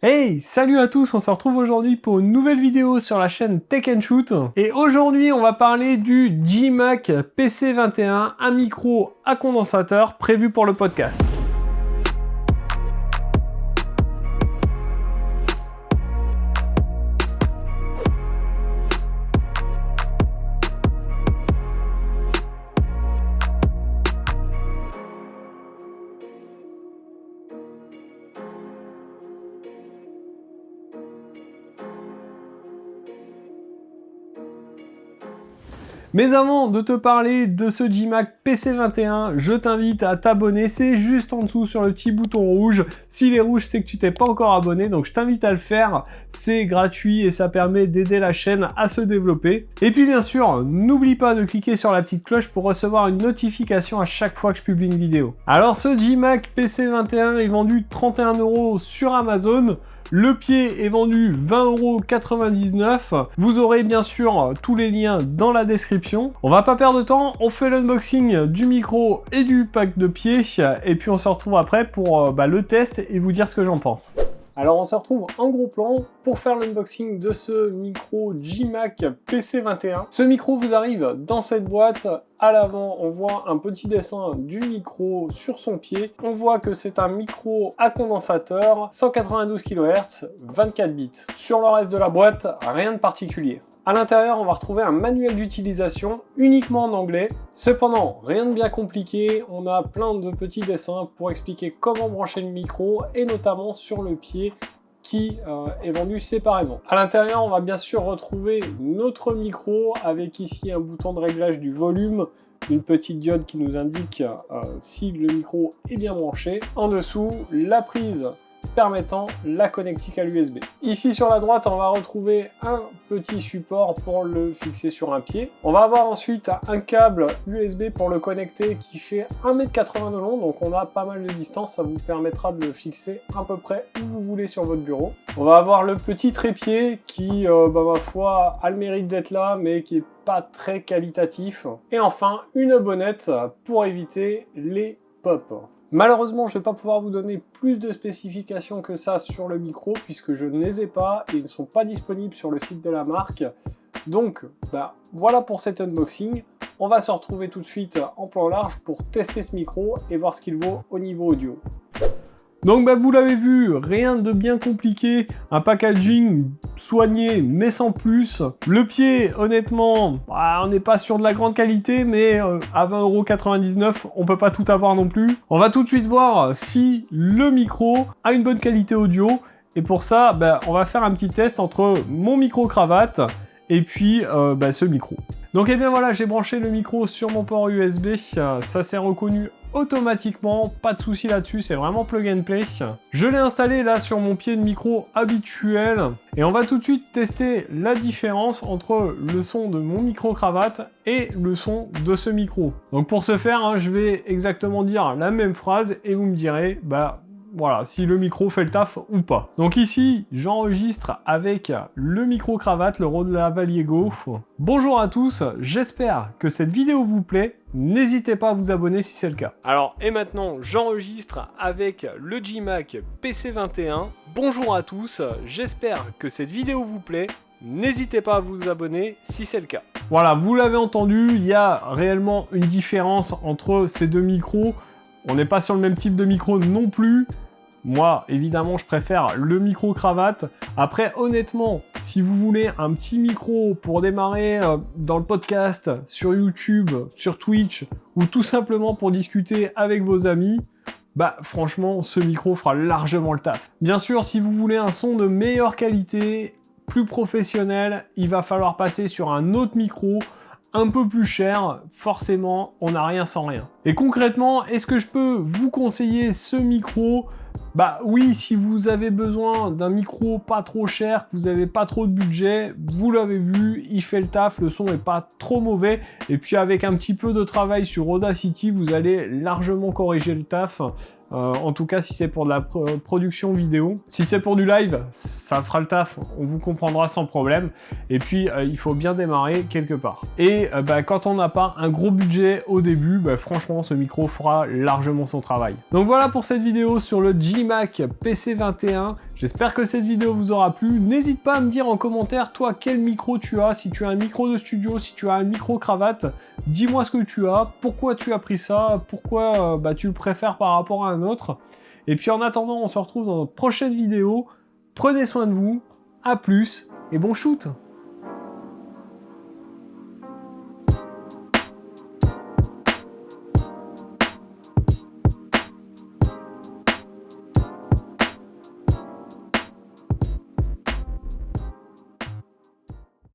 Hey, salut à tous, on se retrouve aujourd'hui pour une nouvelle vidéo sur la chaîne Tech & Shoot. Et aujourd'hui, on va parler du G-Mac PC21, un micro à condensateur prévu pour le podcast. Mais avant de te parler de ce G-Mac PC21, je t'invite à t'abonner, c'est juste en dessous sur le petit bouton rouge. S'il est rouge, c'est que tu t'es pas encore abonné, donc je t'invite à le faire. C'est gratuit et ça permet d'aider la chaîne à se développer. Et puis bien sûr, n'oublie pas de cliquer sur la petite cloche pour recevoir une notification à chaque fois que je publie une vidéo. Alors ce G-Mac PC21 est vendu 31 € sur Amazon. Le pied est vendu 20,99 €. Vous aurez bien sûr tous les liens dans la description. On va pas perdre de temps, on fait l'unboxing du micro et du pack de pied. Et puis on se retrouve après pour le test et vous dire ce que j'en pense. Alors on se retrouve en gros plan pour faire l'unboxing de ce micro G-Mac PC21. Ce micro vous arrive dans cette boîte. À l'avant, on voit un petit dessin du micro sur son pied. On voit que c'est un micro à condensateur, 192 kHz, 24 bits. Sur le reste de la boîte, rien de particulier. À l'intérieur, on va retrouver un manuel d'utilisation uniquement en anglais. Cependant, rien de bien compliqué. On a plein de petits dessins pour expliquer comment brancher le micro et notamment sur le pied qui est vendu séparément. À l'intérieur, on va bien sûr retrouver notre micro avec ici un bouton de réglage du volume, une petite diode qui nous indique si le micro est bien branché. En dessous, la prise permettant la connectique à l'USB. Ici sur la droite, on va retrouver un petit support pour le fixer sur un pied. On va avoir ensuite un câble USB pour le connecter qui fait 1,80 m de long, donc on a pas mal de distance, ça vous permettra de le fixer à peu près où vous voulez sur votre bureau. On va avoir le petit trépied qui, ma foi, a le mérite d'être là, mais qui est pas très qualitatif. Et enfin, une bonnette pour éviter les pops. Malheureusement, je ne vais pas pouvoir vous donner plus de spécifications que ça sur le micro puisque je ne les ai pas et ils ne sont pas disponibles sur le site de la marque. Donc, voilà pour cet unboxing. On va se retrouver tout de suite en plan large pour tester ce micro et voir ce qu'il vaut au niveau audio. Donc vous l'avez vu, rien de bien compliqué, un packaging soigné mais sans plus. Le pied, honnêtement, on n'est pas sur de la grande qualité, mais à 20,99 €, on peut pas tout avoir non plus. On va tout de suite voir si le micro a une bonne qualité audio. Et pour ça, on va faire un petit test entre mon micro-cravate et puis ce micro. Donc et bien voilà, j'ai branché le micro sur mon port USB, ça s'est reconnu automatiquement, pas de souci là-dessus, c'est vraiment plug and play. Je l'ai installé là sur mon pied de micro habituel et on va tout de suite tester la différence entre le son de mon micro-cravate et le son de ce micro. Donc pour ce faire, je vais exactement dire la même phrase et vous me direz, voilà, si le micro fait le taf ou pas. Donc ici, j'enregistre avec le micro-cravate, le Rode Lavalier. Bonjour à tous, j'espère que cette vidéo vous plaît. N'hésitez pas à vous abonner si c'est le cas. Alors, et maintenant, j'enregistre avec le G-Mac PC21. Bonjour à tous, j'espère que cette vidéo vous plaît. N'hésitez pas à vous abonner si c'est le cas. Voilà, vous l'avez entendu, il y a réellement une différence entre ces deux micros. On n'est pas sur le même type de micro non plus. Moi, évidemment, je préfère le micro-cravate. Après, honnêtement, si vous voulez un petit micro pour démarrer dans le podcast, sur YouTube, sur Twitch, ou tout simplement pour discuter avec vos amis, franchement, ce micro fera largement le taf. Bien sûr, si vous voulez un son de meilleure qualité, plus professionnel, il va falloir passer sur un autre micro, un peu plus cher, forcément, on n'a rien sans rien. Et concrètement, est-ce que je peux vous conseiller ce micro ? Oui, si vous avez besoin d'un micro pas trop cher, que vous n'avez pas trop de budget, vous l'avez vu, il fait le taf, le son n'est pas trop mauvais. Et puis avec un petit peu de travail sur Audacity, vous allez largement corriger le taf. En tout cas, si c'est pour de la production vidéo. Si c'est pour du live, ça fera le taf, on vous comprendra sans problème. Et puis, il faut bien démarrer quelque part. Et quand on n'a pas un gros budget au début, franchement, ce micro fera largement son travail. Donc voilà pour cette vidéo sur le G-Mac PC21. J'espère que cette vidéo vous aura plu. N'hésite pas à me dire en commentaire, toi, quel micro tu as. Si tu as un micro de studio, si tu as un micro cravate, dis-moi ce que tu as, pourquoi tu as pris ça, pourquoi tu le préfères par rapport à un autre. Et puis en attendant, on se retrouve dans notre prochaine vidéo. Prenez soin de vous, à plus et bon shoot!